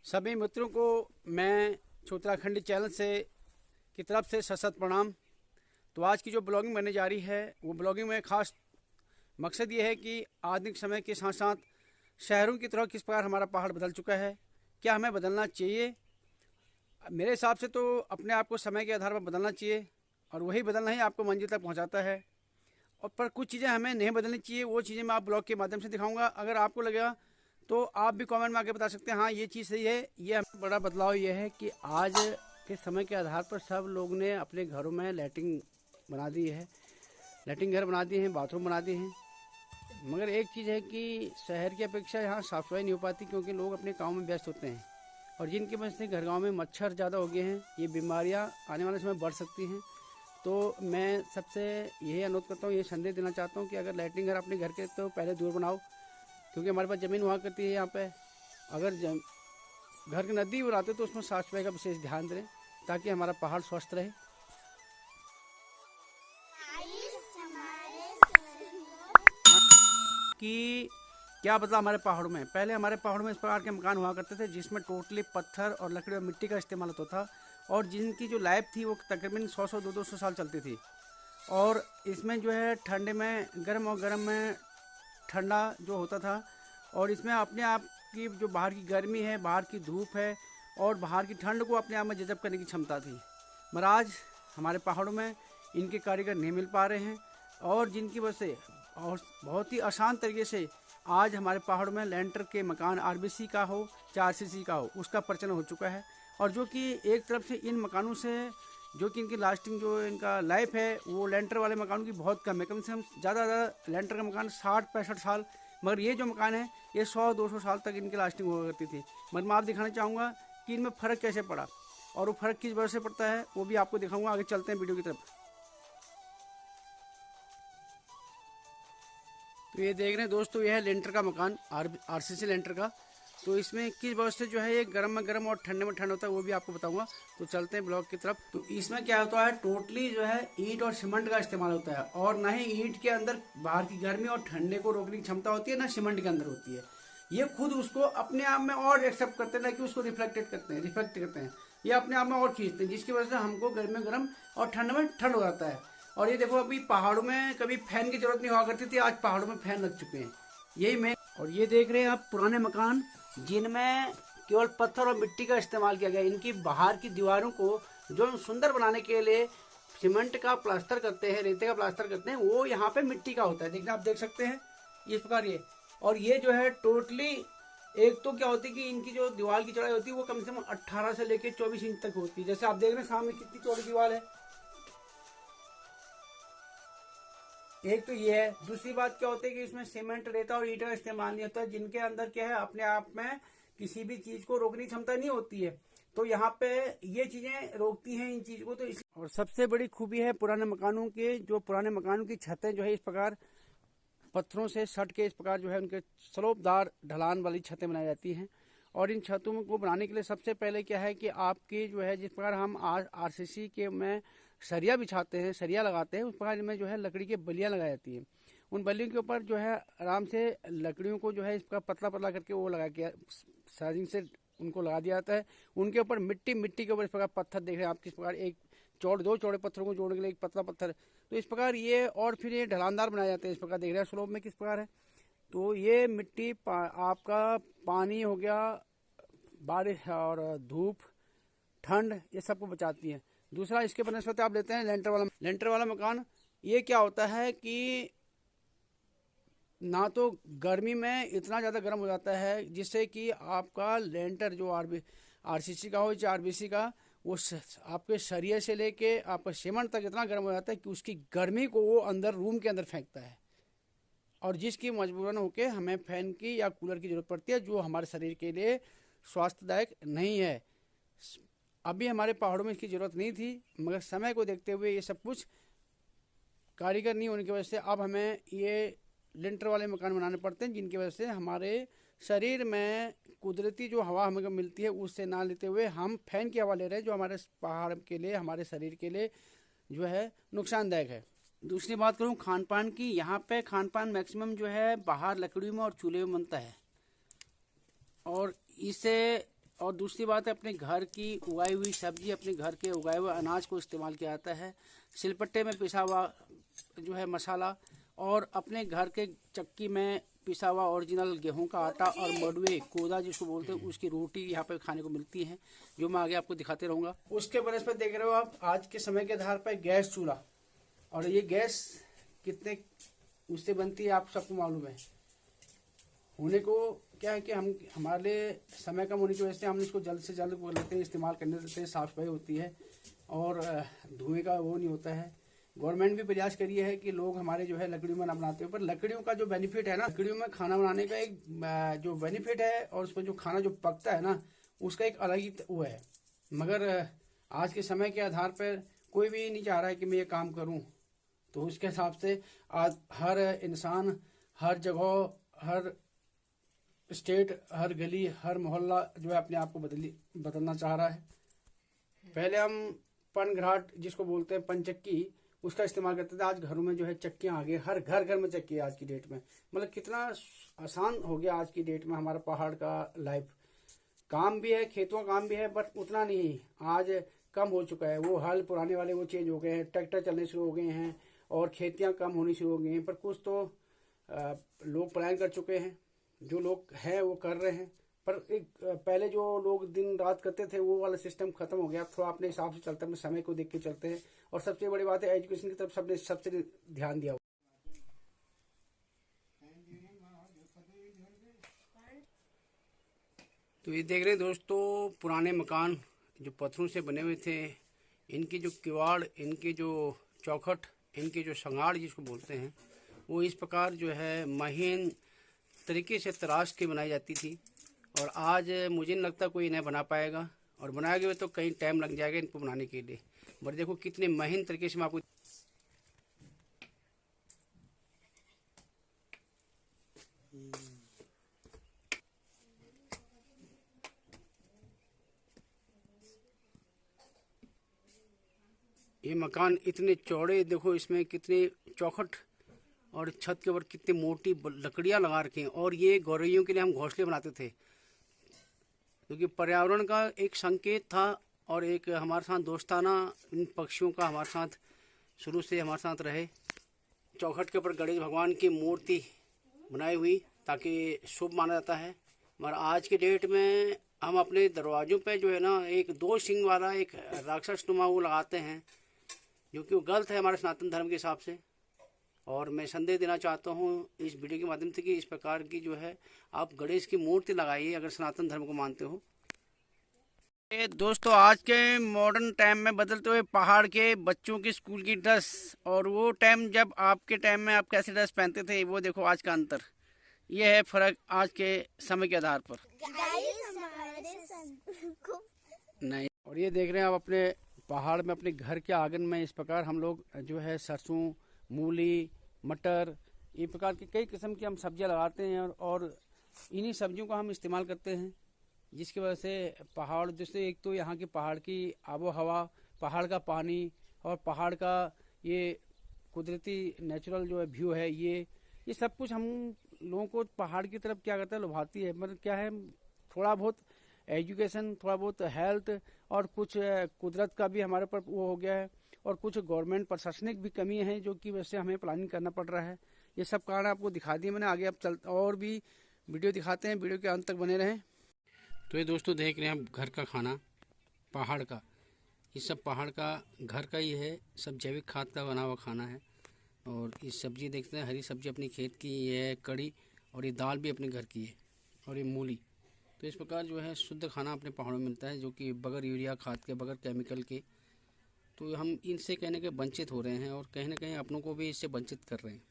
सभी मित्रों को मैं उत्तराखंडी चैनल से की तरफ से सशक्त प्रणाम। तो आज की जो ब्लॉगिंग बनने जा रही है वो ब्लॉगिंग में खास मकसद ये है कि आधुनिक समय के साथ साथ शहरों की तरह किस प्रकार हमारा पहाड़ बदल चुका है, क्या हमें बदलना चाहिए। मेरे हिसाब से तो अपने आप को समय के आधार पर बदलना चाहिए और वही बदलना ही आपको मंजिल तक पहुंचाता है। और पर कुछ चीज़ें हमें नहीं बदलनी चाहिए, वो चीज़ें मैं आप ब्लॉग के माध्यम से दिखाऊंगा। अगर आपको लगेगा तो आप भी कमेंट में आके बता सकते हैं हाँ ये चीज़ सही है। ये बड़ा बदलाव ये है कि आज के समय के आधार पर सब लोग ने अपने घरों में लैट्रिन बना दी है, लैट्रिन घर बना दिए हैं, बाथरूम बना दिए हैं। मगर एक चीज़ है कि शहर की अपेक्षा यहाँ साफ सफाई नहीं हो पाती, क्योंकि लोग अपने काम में व्यस्त होते हैं और जिनकी वजह से घर गाँव में मच्छर ज़्यादा हो गए हैं। ये बीमारियाँ आने वाले समय बढ़ सकती हैं। तो मैं सबसे यही अनुरोध करता हूँ, ये संदेश देना चाहता हूँ कि अगर लैट्रिन घर अपने घर के तो पहले दूर बनाओ, क्योंकि हमारे पास ज़मीन हुआ करती है यहाँ पे। अगर घर के नज़दीक बनाते तो उसमें साफ सफाई का विशेष ध्यान दें ताकि हमारा पहाड़ स्वस्थ रहे। कि क्या बदला हमारे पहाड़ों में। पहले हमारे पहाड़ों में इस प्रकार के मकान हुआ करते थे जिसमें टोटली पत्थर और लकड़ी और मिट्टी का इस्तेमाल होता था और जिनकी जो लाइफ थी वो तकरीबन 100 200 साल चलती थी। और इसमें जो है ठंडे में गर्म और गर्म में ठंडा जो होता था, और इसमें अपने आप की जो बाहर की गर्मी है, बाहर की धूप है और बाहर की ठंड को अपने आप में जज़ब करने की क्षमता थी। मगर आज हमारे पहाड़ों में इनके कारीगर नहीं मिल पा रहे हैं और जिनकी वजह से और बहुत ही आसान तरीके से आज हमारे पहाड़ों में लेंटर के मकान आरबीसी का हो चाहे आरसीसी का हो उसका प्रचलन हो चुका है। और जो कि एक तरफ से इन मकानों से जो कि इनकी लास्टिंग जो इनका लाइफ है वो लेंटर वाले मकानों की बहुत कम है। कम से कम ज़्यादा लेंटर का मकान 60 65 साल, मगर ये जो मकान है ये 100 200 साल तक इनकी लास्टिंग हुआ करती थी। मगर मैं आप दिखाना चाहूँगा कि इनमें फ़र्क कैसे पड़ा और वो फ़र्क किस वजह से पड़ता है वो भी आपको दिखाऊँगा। आगे चलते हैं वीडियो की तरफ। तो ये देख रहे हैं दोस्तों, यह है लेंटर का मकान आरसीसी लेंटर का। तो इसमें किस वजह से जो है ये गर्म में गर्म और ठंडे में ठंड होता है वो भी आपको बताऊंगा। तो चलते हैं ब्लॉक की तरफ। तो इसमें क्या होता है, टोटली जो है ईंट और सीमेंट का इस्तेमाल होता है और ना ही ईंट के अंदर बाहर की गर्मी और ठंडे को रोकने की क्षमता होती है, ना सीमेंट के अंदर होती है। ये खुद उसको अपने आप में और एक्सेप्ट करते हैं, ना कि उसको रिफ्लेक्ट करते हैं। ये अपने आप में और खींचते हैं जिसकी वजह से हमको गर्मी में गर्म और ठंड में ठंड हो जाता है। और ये देखो, अभी पहाड़ों में कभी फैन की जरूरत नहीं हुआ करती थी, आज पहाड़ों में फैन लग चुके हैं। यही मैं और ये देख रहे हैं आप पुराने मकान जिनमें केवल पत्थर और मिट्टी का इस्तेमाल किया गया। इनकी बाहर की दीवारों को जो सुंदर बनाने के लिए सीमेंट का प्लास्टर करते हैं, रेते का प्लास्टर करते हैं, वो यहाँ पे मिट्टी का होता है। देखना आप देख सकते हैं इस प्रकार ये। और ये जो है टोटली एक तो क्या होती है कि इनकी जो दीवार की चौड़ाई होती है वो कम से कम 18 से लेकर 24 इंच तक होती है। जैसे आप देख रहे हैं सामने कितनी चौड़ी दीवार है। एक तो ये है। दूसरी बात क्या होती है कि इसमें सीमेंट, रेता और ईंट का इस्तेमाल नहीं होता, जिनके अंदर क्या है अपने आप में किसी भी चीज को रोकने की क्षमता नहीं होती है। तो यहाँ पे ये चीजें रोकती हैं इन चीज को। तो और सबसे बड़ी खूबी है पुराने मकानों के, जो पुराने मकानों की छतें जो है इस प्रकार पत्थरों से सट के इस प्रकार जो है उनके स्लोपदार ढलान वाली छतें बनाई जाती हैं। और इन छतों को बनाने के लिए सबसे पहले क्या है कि आपकी जो है जिस प्रकार हम आरसीसी के में सरिया बिछाते हैं, सरिया लगाते हैं, उस प्रकार में जो है लकड़ी की बलियाँ लगाई जाती हैं। उन बलियों के ऊपर जो है आराम से लकड़ियों को जो है इस प्रकार पतला पतला करके वो लगा के साइजिंग से उनको लगा दिया जाता है। उनके ऊपर मिट्टी के ऊपर इस प्रकार पत्थर देख रहे हैं आप किस प्रकार, एक दो चौड़े पत्थरों को जोड़ने के लिए एक पतला पत्थर। तो इस प्रकार ये और फिर ये ढलानदार बनाए जाते हैं। इस प्रकार देख रहे हैं स्लोप में किस प्रकार है। तो ये मिट्टी आपका पानी हो गया, बारिश और धूप, ठंड, ये सबको बचाती है। दूसरा इसके बनस्पति आप लेते हैं लेंटर वाला मकान। ये क्या होता है कि ना तो गर्मी में इतना ज़्यादा गर्म हो जाता है जिससे कि आपका लेंटर जो आरसीसी का हो चाहे आरबीसी का, वो आपके सरिये से लेके आपका सीमेंट तक इतना गर्म हो जाता है कि उसकी गर्मी को वो अंदर रूम के अंदर फेंकता है, और जिसकी मजबूरन होके हमें फैन की या कूलर की जरूरत पड़ती है, जो हमारे शरीर के लिए स्वास्थ्यदायक नहीं है। अभी हमारे पहाड़ों में इसकी ज़रूरत नहीं थी, मगर समय को देखते हुए ये सब कुछ कारीगर नहीं होने की वजह से अब हमें ये लिंटर वाले मकान बनाने पड़ते हैं, जिनकी वजह से हमारे शरीर में कुदरती जो हवा हमें मिलती है उससे ना लेते हुए हम फैन की हवा ले रहे हैं, जो हमारे पहाड़ के लिए, हमारे शरीर के लिए जो है नुकसानदायक है। दूसरी बात करूँ खान पान की, यहाँ पे खान पान मैक्सिमम जो है बाहर लकड़ियों में और चूल्हे में बनता है। और इसे और दूसरी बात है, अपने घर की उगाई हुई सब्जी, अपने घर के उगाए हुए अनाज को इस्तेमाल किया जाता है। सिलपट्टे में पिसा हुआ जो है मसाला, और अपने घर के चक्की में पिसा हुआ ओरिजिनल गेहूं का आटा, और मडवे कोदा जिसको बोलते हैं, उसकी रोटी यहाँ पे खाने को मिलती है, जो मैं आगे आपको दिखाते रहूँगा। उसके बनस्पत देख रहे हो आप आज के समय के आधार पर गैस चूल्हा, और ये गैस कितने उससे बनती है आप सबको मालूम है। होने को क्या है कि हम हमारे समय कम होने की वजह से हम इसको जल्द से जल्द लेते हैं, इस्तेमाल करने देते हैं, साफ सफाई होती है और धुएं का वो नहीं होता है। गवर्नमेंट भी प्रयास करी है कि लोग हमारे जो है लकड़ियों में ना बनाते हो, पर लकड़ियों का जो बेनिफिट है ना, लकड़ियों में खाना बनाने का एक जो बेनिफिट है और उसमें जो खाना जो पकता है ना, उसका एक अलग ही वो है। मगर आज के समय के आधार पर कोई भी नहीं चाह रहा है कि मैं ये काम करूं, तो उसके हिसाब से आज हर इंसान हर जगह, हर स्टेट, हर गली, हर मोहल्ला जो है अपने आप को बदलना चाह रहा है। पहले हम पनघराट जिसको बोलते हैं पंचक्की, उसका इस्तेमाल करते थे। आज घरों में जो है चक्कियां आ गई, हर घर घर में चक्की है आज की डेट में। मतलब कितना आसान हो गया आज की डेट में हमारा पहाड़ का लाइफ। काम भी है, खेतों का काम भी है, बट उतना नहीं, आज कम हो चुका है। वो हल पुराने वाले वो चेंज हो गए हैं, ट्रैक्टर चलने शुरू हो गए हैं और खेतियां कम होनी शुरू हो गई हैं। पर कुछ तो लोग पलायन कर चुके हैं, जो लोग हैं वो कर रहे हैं। पर एक पहले जो लोग दिन रात करते थे वो वाला सिस्टम खत्म हो गया। थोड़ा अपने हिसाब से चलते हैं, अपने समय को देख के चलते हैं। और सबसे बड़ी बात है एजुकेशन की तरफ सबने सबसे ध्यान दिया। तो ये देख रहे हैं दोस्तों, पुराने मकान जो पत्थरों से बने हुए थे, इनकी जो किवाड़, इनकी जो चौखट, इनकी जो संगाड़ जिसको बोलते हैं, वो इस प्रकार जो है महीन तरीके से तराश के बनाई जाती थी। और आज मुझे नहीं लगता कोई इन्हें बना पाएगा, और बनाएंगे तो कहीं टाइम लग जाएगा इनको बनाने के लिए। बट देखो कितने महीन तरीके से मैं आपको ये मकान इतने चौड़े, देखो इसमें कितने चौखट और छत के ऊपर कितनी मोटी लकड़ियां लगा रखी हैं। और ये गौरैयों के लिए हम घोंसले बनाते थे, क्योंकि पर्यावरण का एक संकेत था और एक हमारे साथ दोस्ताना इन पक्षियों का हमारे साथ शुरू से हमारे साथ रहे। चौखट के ऊपर गणेश भगवान की मूर्ति बनाई हुई ताकि शुभ माना जाता है। मगर आज के डेट में हम अपने दरवाजों पे जो है ना, एक 2 सिंग वाला एक राक्षस नुमा वो लगाते हैं, जो कि वो गलत है हमारे सनातन धर्म के हिसाब से। और मैं संदेश देना चाहता हूँ इस वीडियो के माध्यम से कि इस प्रकार की जो है आप गणेश की मूर्ति लगाइए अगर सनातन धर्म को मानते हो। दोस्तों, आज के मॉडर्न टाइम में बदलते हुए पहाड़ के बच्चों की स्कूल की ड्रेस और वो टाइम जब आपके टाइम में आप कैसे ड्रेस पहनते थे, वो देखो आज का अंतर। ये है फर्क आज के समय के आधार पर। नहीं, और ये देख रहे हैं आप अपने पहाड़ में, अपने घर के आंगन में इस प्रकार हम लोग जो है सरसों, मूली, मटर, ये प्रकार की कई किस्म की हम सब्जियां लगाते हैं। और इन्हीं सब्जियों का हम इस्तेमाल करते हैं, जिसकी वजह से पहाड़, जैसे एक तो यहाँ की पहाड़ की आबो हवा, पहाड़ का पानी और पहाड़ का ये कुदरती नेचुरल जो है व्यू है, ये सब कुछ हम लोगों को पहाड़ की तरफ क्या करता है, लुभाती है। मतलब क्या है, थोड़ा बहुत एजुकेशन, थोड़ा बहुत हेल्थ और कुछ कुदरत का भी हमारे ऊपर वो हो गया है, और कुछ गवर्नमेंट प्रशासनिक भी कमी है जो कि वैसे हमें प्लानिंग करना पड़ रहा है। ये सब कारण आपको दिखा दिए मैंने। आगे आप और भी वीडियो दिखाते हैं, वीडियो के अंत तक बने रहें। तो ये दोस्तों देख रहे हैं आप घर का खाना पहाड़ का, ये सब पहाड़ का घर का ही है, सब जैविक खाद का बना हुआ खाना है। और ये सब्जी देखते हैं, हरी सब्जी अपनी खेत की है, कड़ी, और ये दाल भी अपने घर की है, और ये मूली। तो इस प्रकार जो है शुद्ध खाना अपने पहाड़ों में मिलता है, जो कि बगैर यूरिया खाद के, बगैर केमिकल के। तो हम इनसे कहने के वंचित हो रहे हैं और कहीं ना कहीं अपनों को भी इससे वंचित कर रहे हैं।